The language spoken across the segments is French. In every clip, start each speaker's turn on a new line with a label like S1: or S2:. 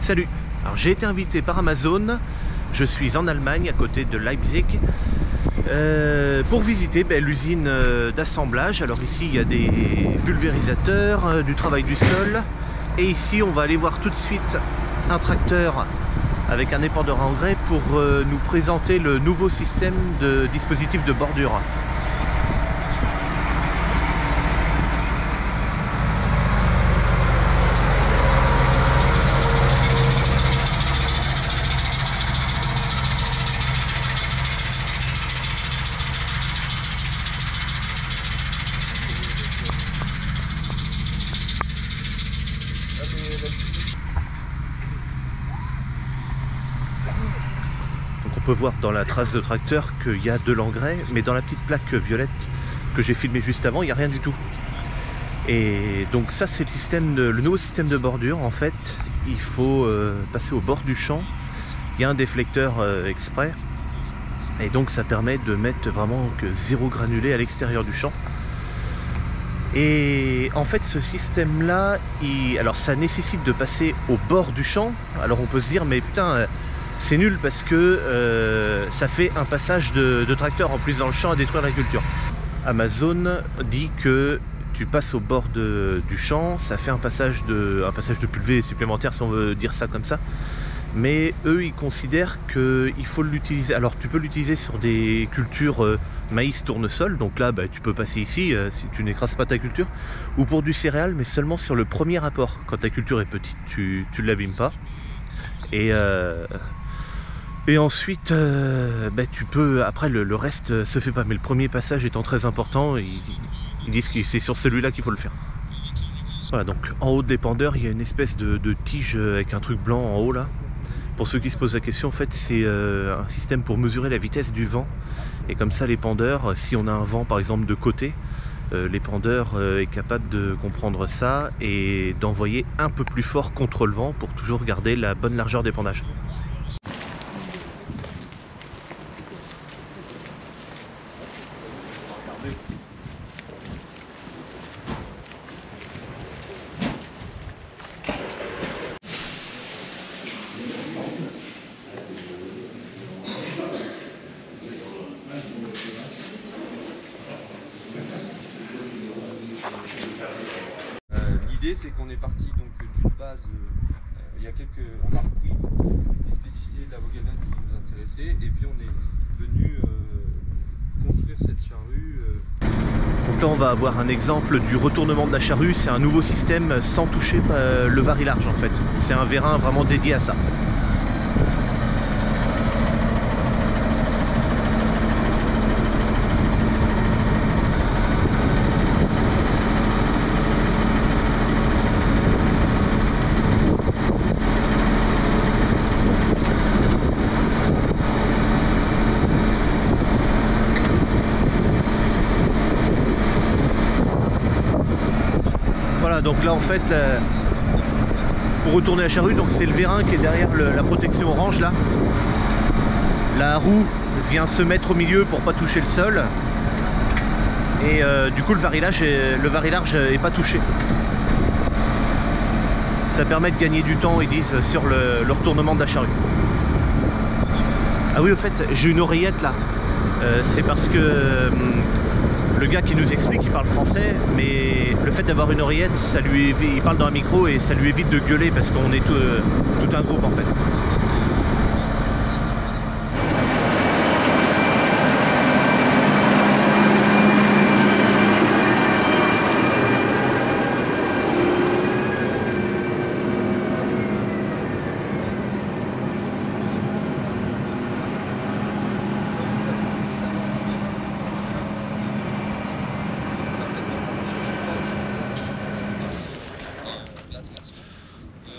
S1: Salut. Alors j'ai été invité par Amazon, je suis en Allemagne à côté de Leipzig pour visiter l'usine d'assemblage. Alors ici il y a des pulvérisateurs, du travail du sol, et ici on va aller voir tout de suite un tracteur avec un épandeur à engrais pour nous présenter le nouveau système de dispositif de bordure. Donc on peut voir dans la trace de tracteur qu'il y a de l'engrais, mais dans la petite plaque violette que j'ai filmé juste avant, il n'y a rien du tout. Et donc ça c'est le nouveau système de bordure. En fait, il faut passer au bord du champ. Il y a un déflecteur exprès, et donc ça permet de mettre vraiment que 0 granulé à l'extérieur du champ. Et en fait ce système là, alors ça nécessite de passer au bord du champ. Alors on peut se dire mais putain c'est nul parce que ça fait un passage de tracteur en plus dans le champ à détruire l'agriculture. Amazon dit que tu passes au bord du champ, ça fait un passage de pulvé supplémentaire si on veut dire ça comme ça. Mais eux ils considèrent qu'il faut l'utiliser. Alors tu peux l'utiliser sur des cultures maïs, tournesol, donc là tu peux passer ici si tu n'écrases pas ta culture, ou pour du céréal, mais seulement sur le premier rapport. Quand ta culture est petite, tu ne l'abîmes pas. Et ensuite, tu peux, après le reste se fait pas, mais le premier passage étant très important, ils disent que c'est sur celui-là qu'il faut le faire. Voilà, donc en haut de l'épandeur, il y a une espèce de tige avec un truc blanc en haut là. Pour ceux qui se posent la question, en fait, c'est un système pour mesurer la vitesse du vent. Et comme ça, l'épandeur, si on a un vent par exemple de côté, l'épandeur est capable de comprendre ça et d'envoyer un peu plus fort contre le vent pour toujours garder la bonne largeur d'épandage.
S2: L'idée c'est qu'on est parti donc d'une base, il y a on a repris les spécificités de la Vogelen qui nous intéressaient, et puis on est venu construire cette charrue.
S1: Donc là on va avoir un exemple du retournement de la charrue. C'est un nouveau système sans toucher le varillarge en fait. C'est un vérin vraiment dédié à ça. Voilà, donc là en fait pour retourner la charrue, donc c'est le vérin qui est derrière la protection orange là. La roue vient se mettre au milieu pour pas toucher le sol, et du coup le varillarge est pas touché. Ça permet de gagner du temps, ils disent, sur le retournement de la charrue. Ah oui, au fait j'ai une oreillette là, c'est parce que le gars qui nous explique, il parle français, mais le fait d'avoir une oreillette, il parle dans un micro et ça lui évite de gueuler parce qu'on est tout un groupe en fait.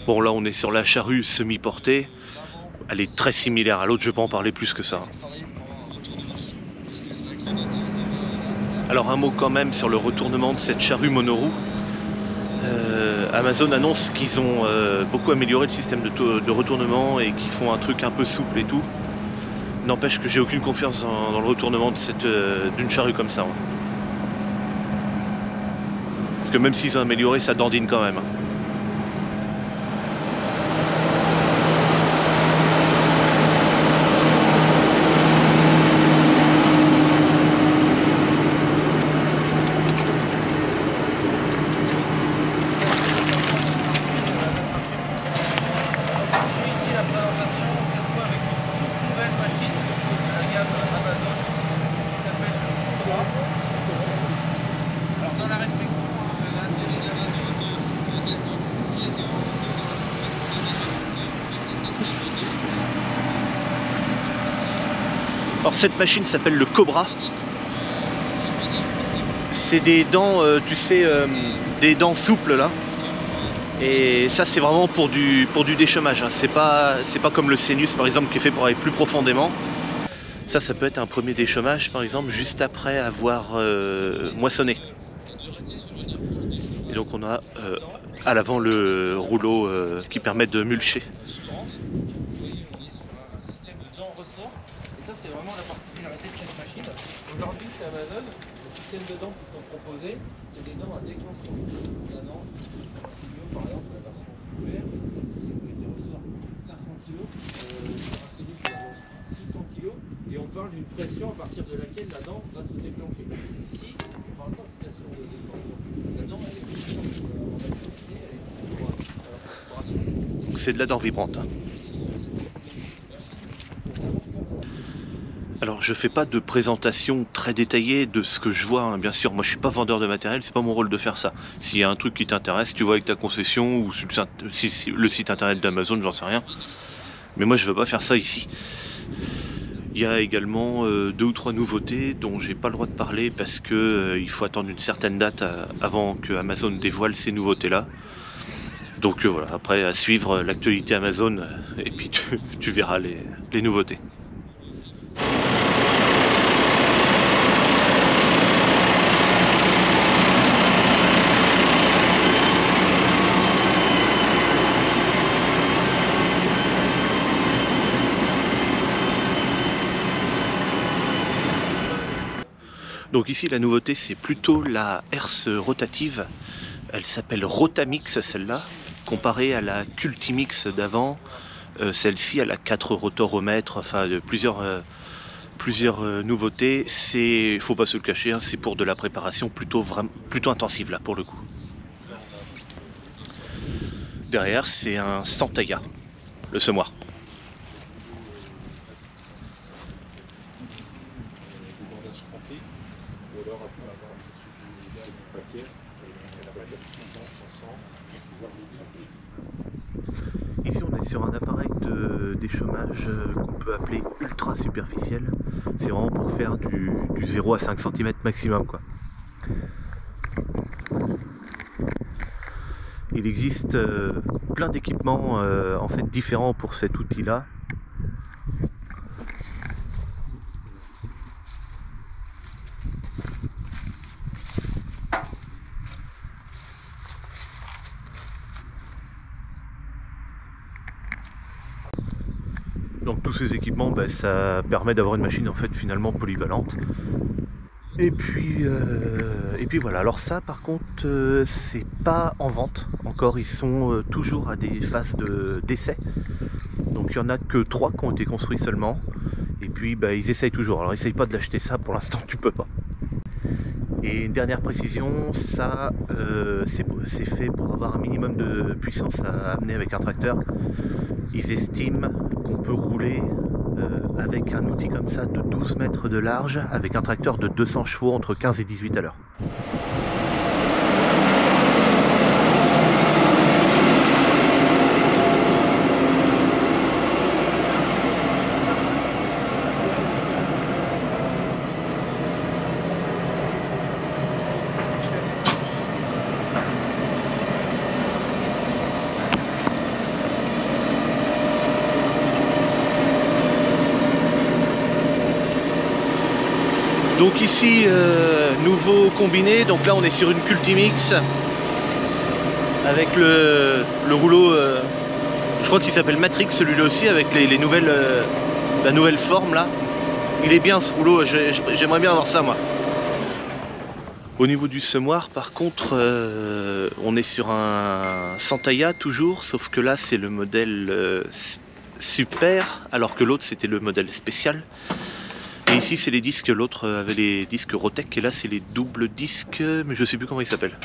S1: Bon, là on est sur la charrue semi-portée, elle est très similaire à l'autre, je ne vais pas en parler plus que ça. Alors un mot quand même sur le retournement de cette charrue monoroue. Amazon annonce qu'ils ont beaucoup amélioré le système de retournement et qu'ils font un truc un peu souple et tout. N'empêche que j'ai aucune confiance dans le retournement d'une charrue comme ça. Hein. Parce que même s'ils ont amélioré, ça dandine quand même. Hein. Alors cette machine s'appelle le Cobra. C'est des dents, tu sais, des dents souples là. Et ça c'est vraiment pour du déchômage, hein. C'est pas comme le Sénus par exemple qui est fait pour aller plus profondément. Ça peut être un premier déchômage par exemple juste après avoir moissonné. Et donc on a à l'avant le rouleau qui permet de mulcher.
S2: Ça c'est vraiment la particularité de cette machine. Aujourd'hui chez Amazon, le système de dents qui sont proposés, c'est des dents à déclension. La dent, par exemple, la version populaire, c'est qui ressort 500 kg, sur un Sénus qui avance 600 kg, et on parle d'une pression à partir de laquelle la dent va se déclencher. Ici, on ne parle pas de pression de déclenchement. La dent, elle est toujours en activité, elle est toujours à la préparation.
S1: C'est de la dent vibrante, hein. Alors je fais pas de présentation très détaillée de ce que je vois, hein. Bien sûr, moi je suis pas vendeur de matériel, c'est pas mon rôle de faire ça. S'il y a un truc qui t'intéresse, tu vois avec ta concession ou sur le site internet d'Amazon, j'en sais rien. Mais moi je veux pas faire ça ici. Il y a également 2 ou 3 nouveautés dont j'ai pas le droit de parler parce que il faut attendre une certaine date avant que Amazon dévoile ces nouveautés là. Donc voilà, après à suivre l'actualité Amazon et puis tu verras les nouveautés. Donc ici la nouveauté c'est plutôt la herse rotative, elle s'appelle Rotamix celle-là, comparée à la Cultimix d'avant, celle-ci elle a 4 rotoromètres, enfin plusieurs nouveautés, faut pas se le cacher, hein, c'est pour de la préparation plutôt intensive là pour le coup. Derrière c'est un Santaya, le semoir. Ici on est sur un appareil de déchômage qu'on peut appeler ultra superficiel. C'est vraiment pour faire du 0 à 5 cm maximum quoi. Il existe plein d'équipements en fait différents pour cet outil là. Donc tous ces équipements, ça permet d'avoir une machine en fait finalement polyvalente. Et puis voilà. Alors ça par contre c'est pas en vente encore, ils sont toujours à des phases d'essai. Donc il n'y en a que 3 qui ont été construits seulement. Et puis ils essayent toujours. Alors essaye pas de l'acheter ça pour l'instant, tu peux pas. Et une dernière précision, ça c'est fait pour avoir un minimum de puissance à amener avec un tracteur. Ils estiment qu'on peut rouler avec un outil comme ça de 12 mètres de large avec un tracteur de 200 chevaux entre 15 et 18 à l'heure. Donc ici, nouveau combiné, donc là on est sur une Cultimix avec le rouleau, je crois qu'il s'appelle Matrix celui-là aussi, avec les nouvelles, la nouvelle forme là. Il est bien ce rouleau, j'aimerais bien avoir ça moi. Au niveau du semoir par contre, on est sur un Santaya toujours, sauf que là c'est le modèle super, alors que l'autre c'était le modèle spécial. Et ici c'est les disques, l'autre avait les disques Rotec et là c'est les doubles disques, mais je sais plus comment ils s'appellent.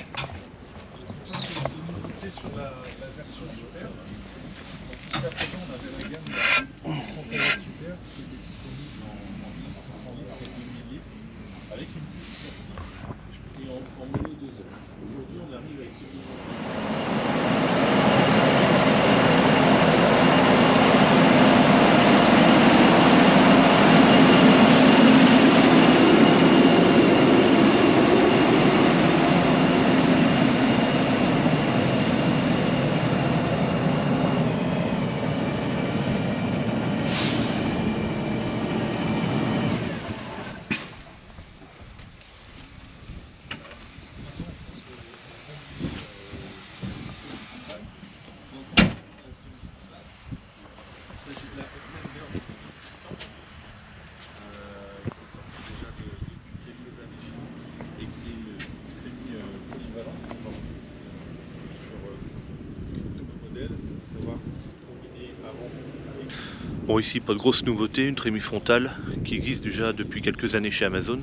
S1: Bon, ici pas de grosse nouveauté, une trémie frontale qui existe déjà depuis quelques années chez Amazon.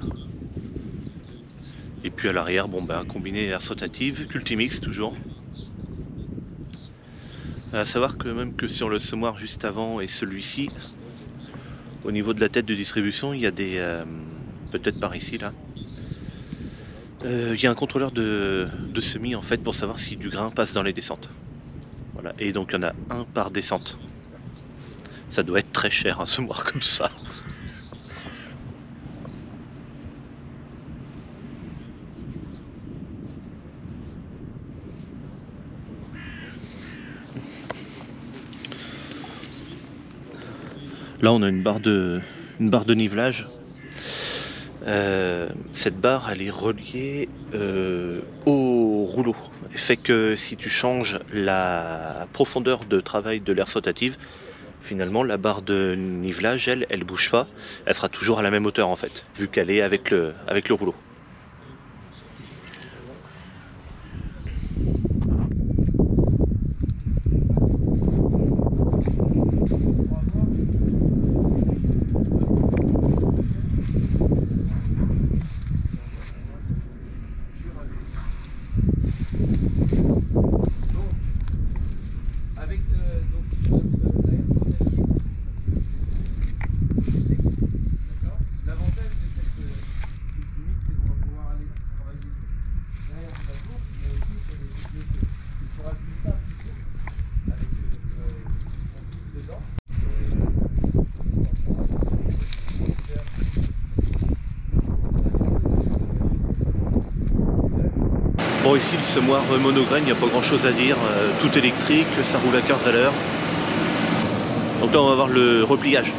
S1: Et puis à l'arrière, bon ben, un combiné air rotative, Cultimix toujours. À savoir que même que sur le semoir juste avant et celui-ci, au niveau de la tête de distribution, il y a des... peut-être par ici là. Il y a un contrôleur de semis en fait pour savoir si du grain passe dans les descentes. Voilà, et donc il y en a un par descente. Ça doit être très cher un semoir comme ça. Là on a une barre de nivelage. Cette barre elle est reliée au rouleau. Elle fait que si tu changes la profondeur de travail de l'aire rotative, finalement la barre de nivelage elle bouge pas. Elle sera toujours à la même hauteur en fait, vu qu'elle est avec le rouleau. Bon, ici le semoir monograine, il n'y a pas grand chose à dire, tout électrique, ça roule à 15 à l'heure. Donc là on va voir le repliage.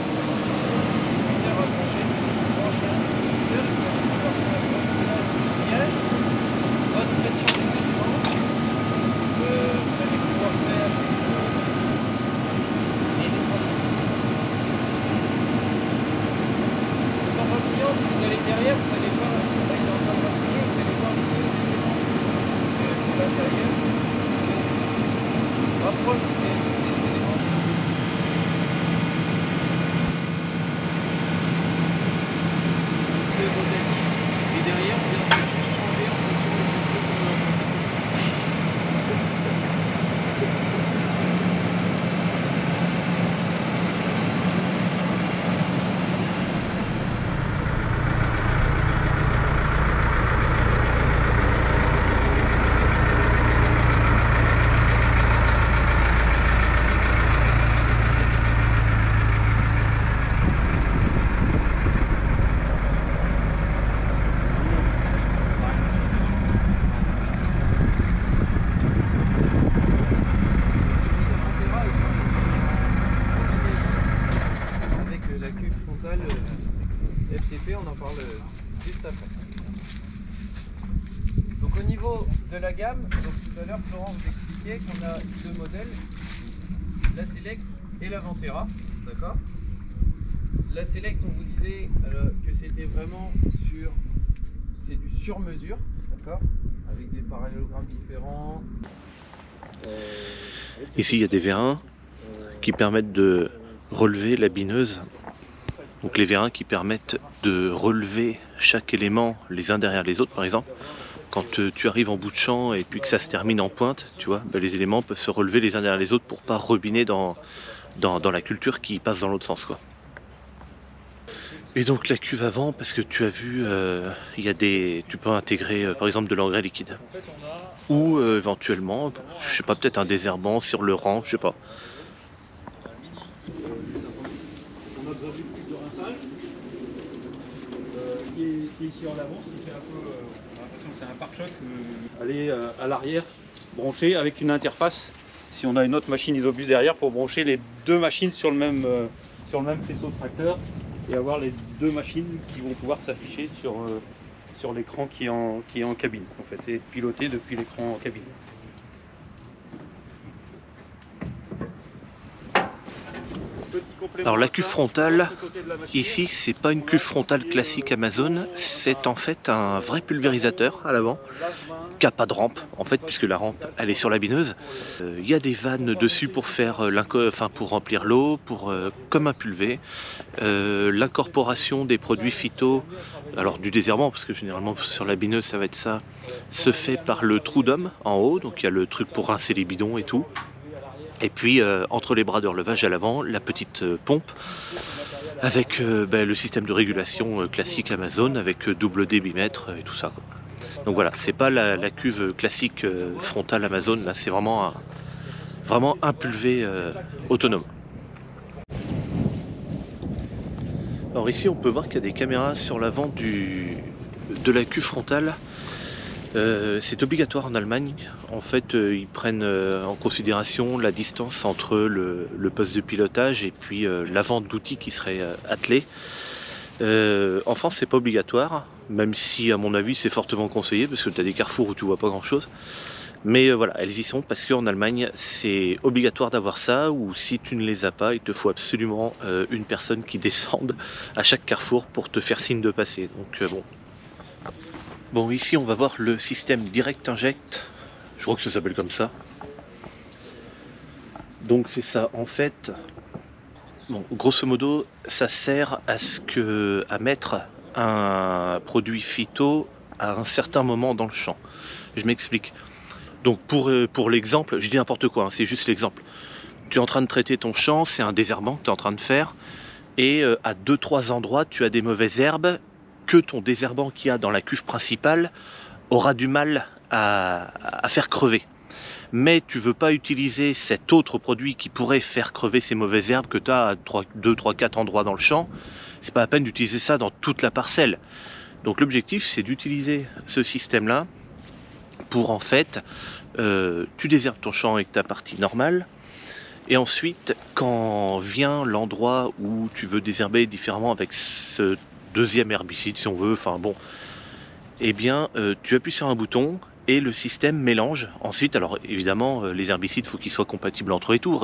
S2: FTP, on en parle juste après. Donc au niveau de la gamme, donc tout à l'heure Florent vous expliquait qu'on a deux modèles, la Select et la Ventera, d'accord. La Select, on vous disait que c'était vraiment c'est du sur-mesure, d'accord, avec des parallélogrammes différents.
S1: Ici il y a des vérins qui permettent de relever la bineuse. Donc les vérins qui permettent de relever chaque élément les uns derrière les autres, par exemple. Quand tu arrives en bout de champ et puis que ça se termine en pointe, tu vois, ben les éléments peuvent se relever les uns derrière les autres pour pas rebiner dans la culture qui passe dans l'autre sens, quoi. Et donc la cuve avant, parce que tu as vu, il y a tu peux intégrer par exemple de l'engrais liquide. Ou éventuellement, je sais pas, peut-être un désherbant sur le rang, je sais pas.
S3: On a besoin d'une cuve de rinçage qui est ici en avant, ce qui fait un peu, on a l'impression que c'est un pare-choc. Aller à l'arrière, branché avec une interface. Si on a une autre machine isobus derrière pour brancher les deux machines sur le même faisceau de tracteur et avoir les deux machines qui vont pouvoir s'afficher sur l'écran qui est en cabine en fait, et piloter depuis l'écran en cabine.
S1: Alors la cuve frontale, ici c'est pas une cuve frontale classique Amazon, c'est en fait un vrai pulvérisateur à l'avant, qui n'a pas de rampe en fait, puisque la rampe elle est sur la bineuse. Il y a des vannes dessus pour faire pour remplir l'eau, comme un pulvé. L'incorporation des produits phyto, alors du désherbant, parce que généralement sur la bineuse ça va être ça, se fait par le trou d'homme en haut, donc il y a le truc pour rincer les bidons et tout. Et puis entre les bras de relevage à l'avant, la petite pompe avec le système de régulation classique Amazon avec double débitmètre et tout ça, quoi. Donc voilà, c'est pas la cuve classique frontale Amazon, là c'est vraiment un pulvé autonome. Alors ici on peut voir qu'il y a des caméras sur l'avant de la cuve frontale. C'est obligatoire en Allemagne. En fait, ils prennent en considération la distance entre le poste de pilotage et puis l'avant d'outils qui serait attelé. En France, c'est pas obligatoire, même si à mon avis c'est fortement conseillé parce que tu as des carrefours où tu vois pas grand chose. Mais voilà, elles y sont parce qu'en Allemagne c'est obligatoire d'avoir ça, ou si tu ne les as pas, il te faut absolument une personne qui descende à chaque carrefour pour te faire signe de passer. Donc bon. Bon, ici on va voir le système Direct Inject, je crois que ça s'appelle comme ça. Donc c'est ça, en fait, bon, grosso modo, ça sert à mettre un produit phyto à un certain moment dans le champ. Je m'explique. Donc pour l'exemple, je dis n'importe quoi, hein, c'est juste l'exemple. Tu es en train de traiter ton champ, c'est un désherbant que tu es en train de faire, et à 2-3 endroits tu as des mauvaises herbes que ton désherbant qu'il y a dans la cuve principale aura du mal à faire crever. Mais tu veux pas utiliser cet autre produit qui pourrait faire crever ces mauvaises herbes que tu as à 2, 3, 4 endroits dans le champ. C'est pas la peine d'utiliser ça dans toute la parcelle. Donc l'objectif c'est d'utiliser ce système là pour en fait tu désherbes ton champ avec ta partie normale, et ensuite quand vient l'endroit où tu veux désherber différemment avec ce deuxième herbicide si on veut, enfin bon, eh bien tu appuies sur un bouton et le système mélange ensuite. Alors évidemment les herbicides il faut qu'ils soient compatibles entre eux et tout,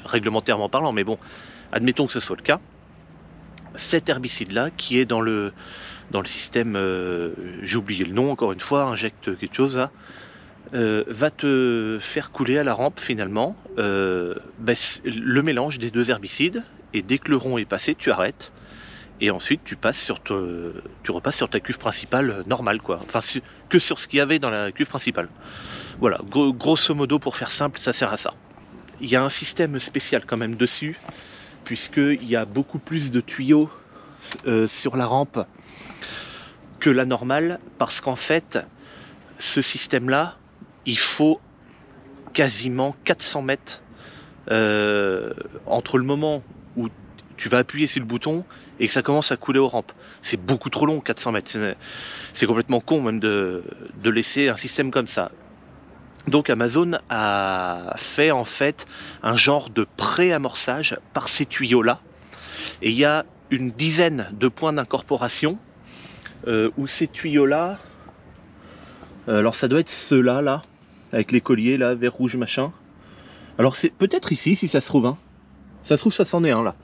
S1: réglementairement parlant, mais bon, admettons que ce soit le cas. Cet herbicide là qui est dans le système, j'ai oublié le nom encore une fois, injecte quelque chose là, va te faire couler à la rampe finalement le mélange des deux herbicides, et dès que le rond est passé tu arrêtes. Et ensuite tu repasses sur ta cuve principale normale, quoi. Enfin que sur ce qu'il y avait dans la cuve principale. Voilà, grosso modo pour faire simple, ça sert à ça. Il y a un système spécial quand même dessus, puisqu'il y a beaucoup plus de tuyaux sur la rampe que la normale, parce qu'en fait ce système là, il faut quasiment 400 mètres entre le moment où tu vas appuyer sur le bouton et que ça commence à couler aux rampes. C'est beaucoup trop long, 400 mètres. C'est complètement con même de laisser un système comme ça. Donc Amazon a fait en fait un genre de pré-amorçage par ces tuyaux-là. Et il y a une dizaine de points d'incorporation où ces tuyaux-là, alors ça doit être ceux-là, là, avec les colliers, là, vert, rouge, machin. Alors c'est peut-être ici, si ça se trouve, hein. Ça se trouve, ça s'en est un, là.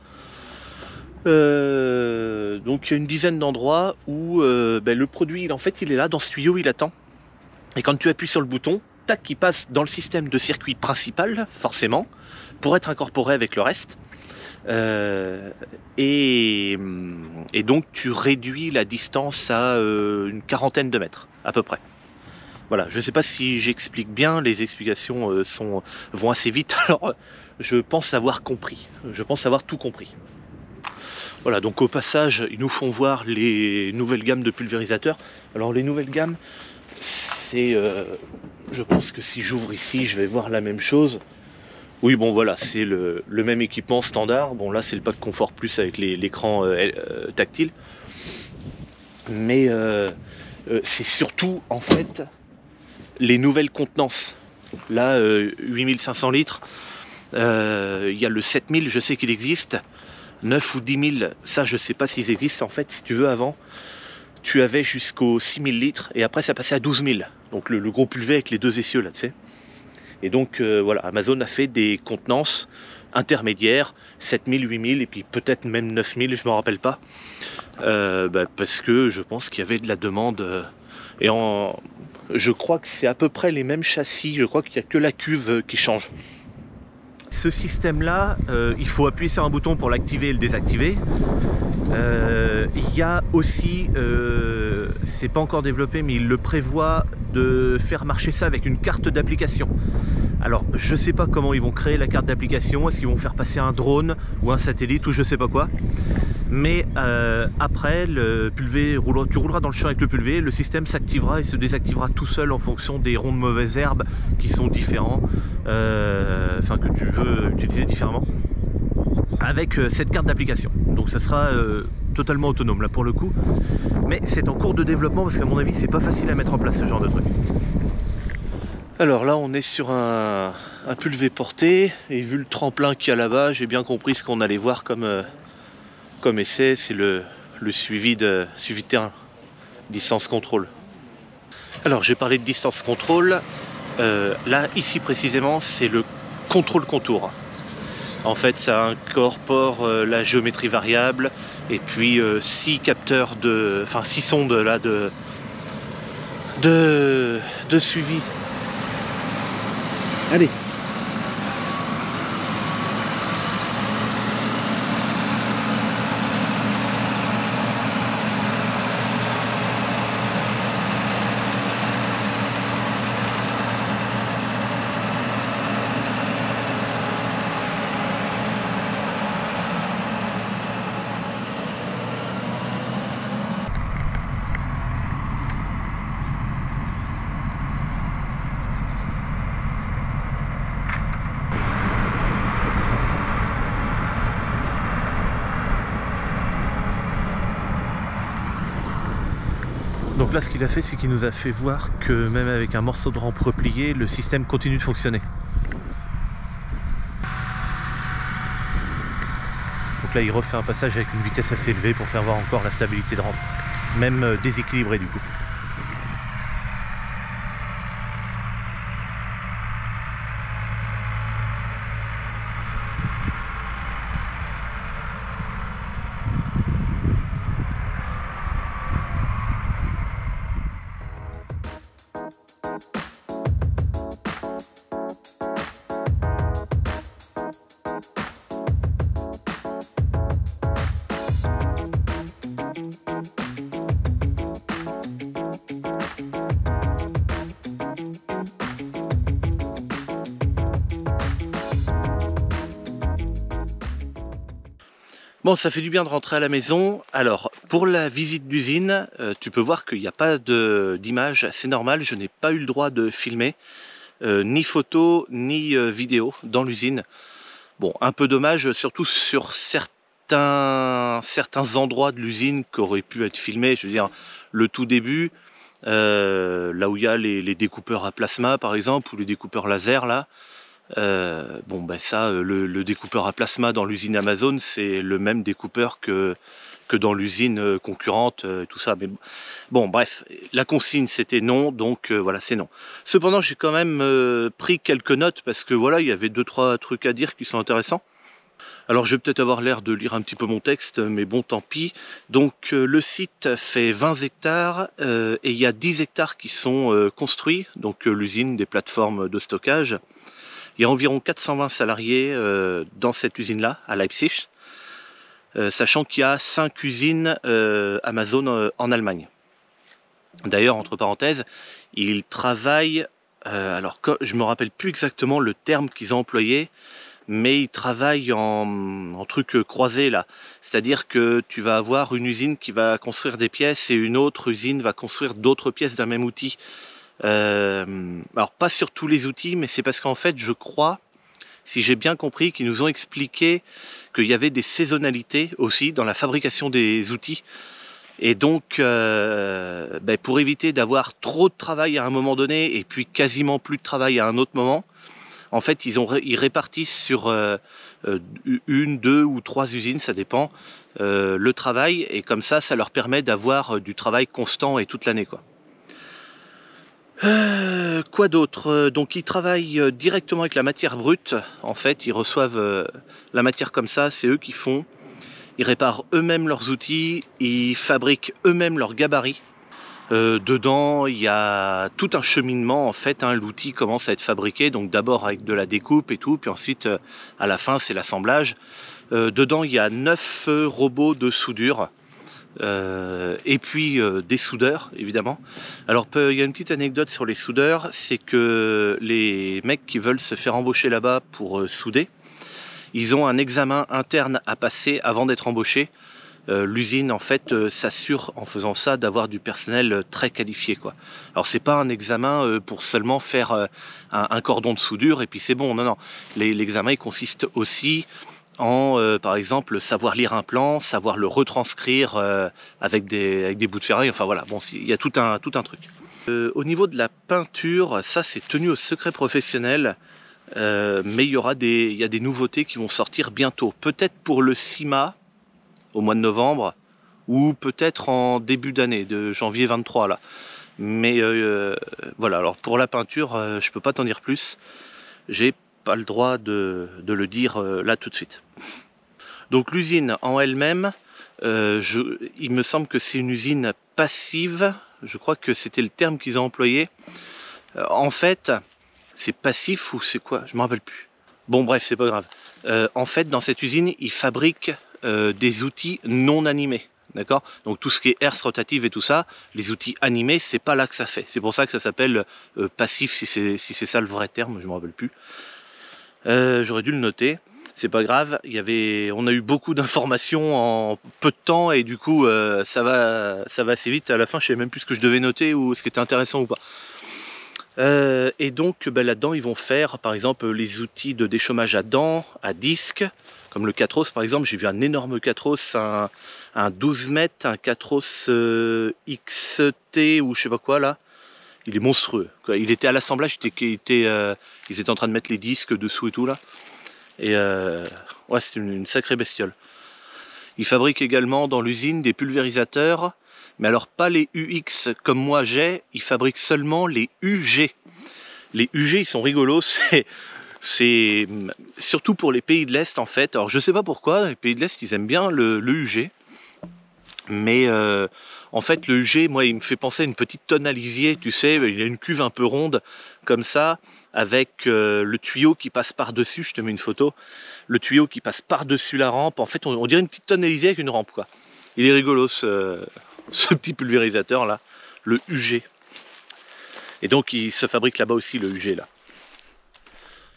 S1: Donc il y a une dizaine d'endroits où le produit, en fait, il est là, dans ce tuyau, il attend. Et quand tu appuies sur le bouton, tac, il passe dans le système de circuit principal, forcément, pour être incorporé avec le reste. Et donc tu réduis la distance à une quarantaine de mètres, à peu près. Voilà, je ne sais pas si j'explique bien, les explications vont assez vite, alors je pense avoir compris, je pense avoir tout compris. Voilà, donc au passage, ils nous font voir les nouvelles gammes de pulvérisateurs. Alors les nouvelles gammes, c'est... je pense que si j'ouvre ici, je vais voir la même chose. Oui, bon voilà, c'est le même équipement standard. Bon là, c'est le pack confort plus avec l'écran tactile. Mais c'est surtout, en fait, les nouvelles contenances. Là, 8500 litres. Il y a le 7000, je sais qu'il existe. 9 ou 10 000, ça je sais pas s'ils existent. En fait, si tu veux, avant tu avais jusqu'aux 6000 litres et après ça passait à 12 000, donc le gros pulvé avec les deux essieux là, tu sais. Et donc voilà, Amazon a fait des contenances intermédiaires, 7000, 8000 et puis peut-être même 9000, je ne me rappelle pas. Parce que je pense qu'il y avait de la demande. Je crois que c'est à peu près les mêmes châssis, je crois qu'il n'y a que la cuve qui change. Ce système-là, il faut appuyer sur un bouton pour l'activer et le désactiver. Il y a aussi, c'est pas encore développé, mais il le prévoit de faire marcher ça avec une carte d'application. Alors, je sais pas comment ils vont créer la carte d'application, est-ce qu'ils vont faire passer un drone ou un satellite ou je sais pas quoi. Mais après, tu rouleras dans le champ avec le pulvé, le système s'activera et se désactivera tout seul en fonction des ronds de mauvaises herbes qui sont différents, enfin que tu veux utiliser différemment, avec cette carte d'application. Donc ça sera totalement autonome là pour le coup, mais c'est en cours de développement parce qu'à mon avis c'est pas facile à mettre en place ce genre de truc. Alors là on est sur un pulvé porté et vu le tremplin qu'il y a là-bas, j'ai bien compris ce qu'on allait voir comme essai, c'est le suivi de terrain, distance contrôle. Alors j'ai parlé de distance contrôle, là ici précisément c'est le contrôle contour. En fait ça incorpore la géométrie variable et puis 6 capteurs enfin 6 sondes là de suivi. Allez. Donc là ce qu'il a fait, c'est qu'il nous a fait voir que même avec un morceau de rampe replié, le système continue de fonctionner. Donc là il refait un passage avec une vitesse assez élevée pour faire voir encore la stabilité de rampe, même déséquilibrée du coup. Bon, ça fait du bien de rentrer à la maison. Alors, pour la visite d'usine, tu peux voir qu'il n'y a pas d'image, c'est normal, je n'ai pas eu le droit de filmer, ni photo, ni vidéo dans l'usine. Bon, un peu dommage, surtout sur certains endroits de l'usine qui auraient pu être filmés, je veux dire, le tout début, là où il y a les découpeurs à plasma par exemple, ou les découpeurs laser là. Bon ben ça, le découpeur à plasma dans l'usine Amazon, c'est le même découpeur que dans l'usine concurrente, tout ça. Mais bon, bref, la consigne c'était non, donc voilà, c'est non. Cependant, j'ai quand même pris quelques notes parce que voilà, il y avait 2-3 trucs à dire qui sont intéressants. Alors je vais peut-être avoir l'air de lire un petit peu mon texte, mais bon, tant pis. Donc le site fait 20 hectares et il y a 10 hectares qui sont construits, donc l'usine des plateformes de stockage. Il y a environ 420 salariés dans cette usine-là, à Leipzig, sachant qu'il y a 5 usines Amazon en Allemagne. D'ailleurs, entre parenthèses, ils travaillent, alors je ne me rappelle plus exactement le terme qu'ils ont employé, mais ils travaillent en truc croisé là. C'est-à-dire que tu vas avoir une usine qui va construire des pièces et une autre usine va construire d'autres pièces d'un même outil. Alors pas sur tous les outils, mais c'est parce qu'en fait je crois, si j'ai bien compris, qu'ils nous ont expliqué qu'il y avait des saisonnalités aussi dans la fabrication des outils et donc pour éviter d'avoir trop de travail à un moment donné et puis quasiment plus de travail à un autre moment, en fait ils répartissent sur 1, 2 ou 3 usines, ça dépend, le travail, et comme ça leur permet d'avoir du travail constant et toute l'année quoi. Quoi d'autre? Donc ils travaillent directement avec la matière brute. En fait, ils reçoivent la matière comme ça, c'est eux qui font. Ils réparent eux-mêmes leurs outils, ils fabriquent eux-mêmes leurs gabarits. Dedans, il y a tout un cheminement en fait. L'outil commence à être fabriqué, donc d'abord avec de la découpe et tout, puis ensuite à la fin c'est l'assemblage. Dedans, il y a 9 robots de soudure. Et puis des soudeurs évidemment. Alors il y a une petite anecdote sur les soudeurs, c'est que les mecs qui veulent se faire embaucher là-bas pour souder, ils ont un examen interne à passer avant d'être embauchés. L'usine en fait s'assure en faisant ça d'avoir du personnel très qualifié quoi. Alors c'est pas un examen pour seulement faire un cordon de soudure et puis c'est bon, non non. L'examen il consiste aussi en par exemple savoir lire un plan, savoir le retranscrire avec des bouts de ferraille, enfin voilà, bon il y a tout un truc. Au niveau de la peinture, ça c'est tenu au secret professionnel, mais il y a des nouveautés qui vont sortir bientôt, peut-être pour le CIMA au mois de novembre, ou peut-être en début d'année, de janvier 23 là. Mais voilà, alors pour la peinture, je peux pas t'en dire plus. J'ai pas le droit de le dire là tout de suite. Donc l'usine en elle-même, il me semble que c'est une usine passive. Je crois que c'était le terme qu'ils ont employé. En fait, c'est passif ou c'est quoi? Je me rappelle plus. Bon bref, c'est pas grave. En fait, dans cette usine, ils fabriquent des outils non animés, d'accord? Donc tout ce qui est herse rotative et tout ça, les outils animés, c'est pas là que ça fait. C'est pour ça que ça s'appelle passif, si c'est ça le vrai terme, je me rappelle plus. J'aurais dû le noter, c'est pas grave. On a eu beaucoup d'informations en peu de temps et du coup ça va assez vite. À la fin, je sais même plus ce que je devais noter ou ce qui était intéressant ou pas. Et donc là-dedans, ils vont faire par exemple les outils de déchômage à dents, à disque. Comme le Catros par exemple, j'ai vu un énorme Catros, un 12 mètres, un Catros XT ou je sais pas quoi là. Il est monstrueux. Il était à l'assemblage, ils étaient en train de mettre les disques dessous et tout là. Et ouais, c'était une sacrée bestiole. Ils fabriquent également dans l'usine des pulvérisateurs, mais alors pas les UX comme moi j'ai, ils fabriquent seulement les UG. Les UG ils sont rigolos, c'est surtout pour les pays de l'Est en fait. Alors je sais pas pourquoi, les pays de l'Est ils aiment bien le UG. Mais en fait le UG, moi il me fait penser à une petite tonne à lisier, tu sais, il a une cuve un peu ronde comme ça, avec le tuyau qui passe par-dessus, je te mets une photo, le tuyau qui passe par-dessus la rampe, en fait on dirait une petite tonne à lisier avec une rampe quoi. Il est rigolo ce petit pulvérisateur là, le UG. Et donc il se fabrique là-bas aussi le UG là.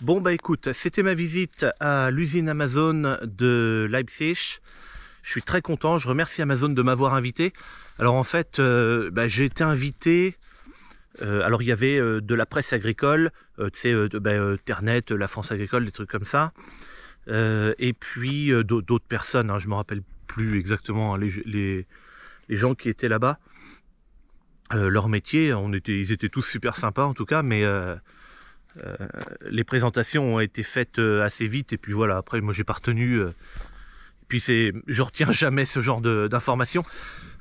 S1: Bon bah écoute, c'était ma visite à l'usine Amazon de Leipzig. Je suis très content, je remercie Amazon de m'avoir invité. Alors en fait, j'ai été invité, alors il y avait de la presse agricole, tu sais, Ternet, la France agricole, des trucs comme ça. Et puis d'autres personnes, je ne me rappelle plus exactement les gens qui étaient là-bas. Leur métier, ils étaient tous super sympas en tout cas, mais les présentations ont été faites assez vite. Et puis voilà, après moi j'ai pas retenu... Puis je retiens jamais ce genre d'informations.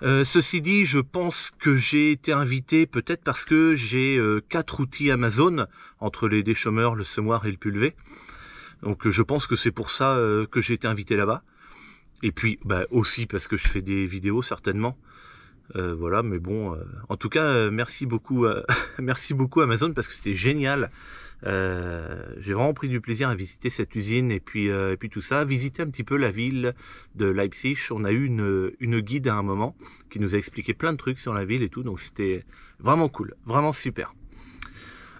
S1: Ceci dit, je pense que j'ai été invité peut-être parce que j'ai 4 outils Amazon, entre les déchômeurs, le semoir et le pulvé. Donc je pense que c'est pour ça que j'ai été invité là-bas. Et puis aussi parce que je fais des vidéos certainement. Voilà, mais bon, en tout cas, merci beaucoup Amazon parce que c'était génial. J'ai vraiment pris du plaisir à visiter cette usine et puis tout ça, visiter un petit peu la ville de Leipzig. On a eu une guide à un moment qui nous a expliqué plein de trucs sur la ville et tout, donc c'était vraiment cool, vraiment super.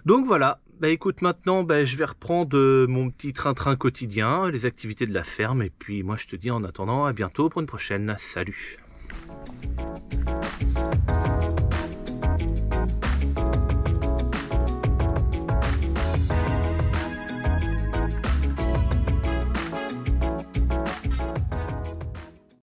S1: Donc voilà, écoute, maintenant je vais reprendre mon petit train-train quotidien, les activités de la ferme, et puis moi je te dis en attendant à bientôt pour une prochaine. Salut!